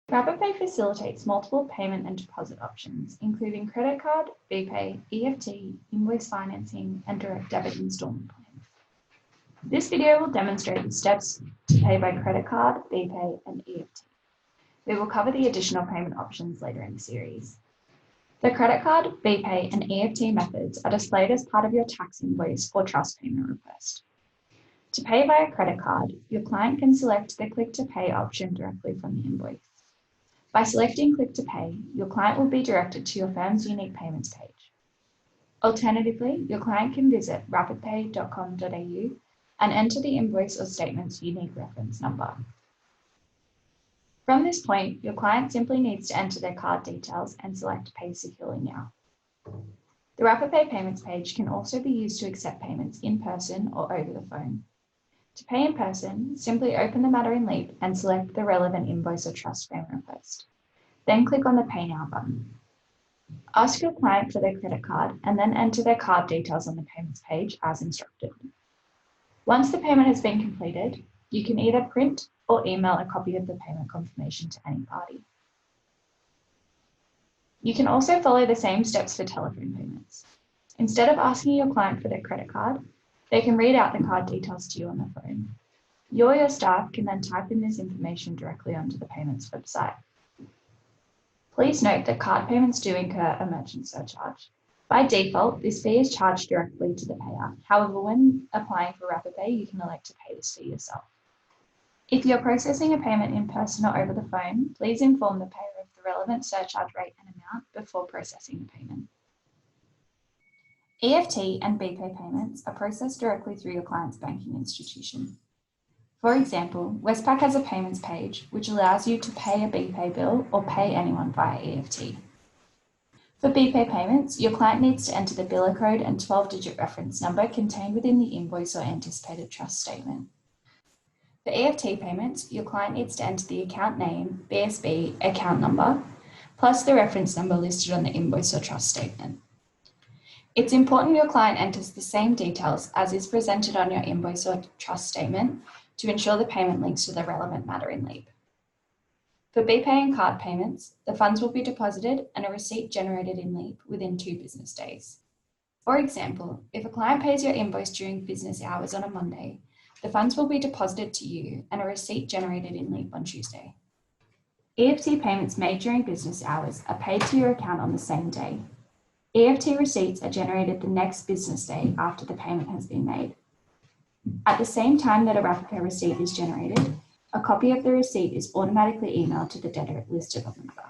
RapidPay facilitates multiple payment and deposit options, including credit card, BPay, EFT, invoice financing, and direct debit installment plans. This video will demonstrate the steps to pay by credit card, BPay, and EFT. We will cover the additional payment options later in the series. The credit card, BPay, and EFT methods are displayed as part of your tax invoice or trust payment request. To pay via credit card, your client can select the Click to Pay option directly from the invoice. By selecting Click to Pay, your client will be directed to your firm's unique payments page. Alternatively, your client can visit rapidpay.com.au and enter the invoice or statement's unique reference number. From this point, your client simply needs to enter their card details and select Pay Securely Now. The RapidPay payments page can also be used to accept payments in person or over the phone. To pay in person, simply open the Matter in Leap and select the relevant invoice or trust payment request. Then click on the Pay Now button. Ask your client for their credit card and then enter their card details on the payments page as instructed. Once the payment has been completed, you can either print or email a copy of the payment confirmation to any party. You can also follow the same steps for telephone payments. Instead of asking your client for their credit card, they can read out the card details to you on the phone. You or your staff can then type in this information directly onto the payments website. Please note that card payments do incur a merchant surcharge. By default, this fee is charged directly to the payer. However, when applying for RapidPay, you can elect to pay this fee yourself. If you're processing a payment in person or over the phone, please inform the payer of the relevant surcharge rate and amount before processing the payment. EFT and BPay payments are processed directly through your client's banking institution. For example, Westpac has a payments page which allows you to pay a BPay bill or pay anyone via EFT. For BPay payments, your client needs to enter the biller code and 12-digit reference number contained within the invoice or anticipated trust statement. For EFT payments, your client needs to enter the account name, BSB, account number, plus the reference number listed on the invoice or trust statement. It's important your client enters the same details as is presented on your invoice or trust statement to ensure the payment links to the relevant matter in Leap. For BPay and card payments, the funds will be deposited and a receipt generated in Leap within 2 business days. For example, if a client pays your invoice during business hours on a Monday, the funds will be deposited to you and a receipt generated in Leap on Tuesday. EFT payments made during business hours are paid to your account on the same day. EFT receipts are generated the next business day after the payment has been made. At the same time that a RapidPay receipt is generated, a copy of the receipt is automatically emailed to the debtor listed on the matter.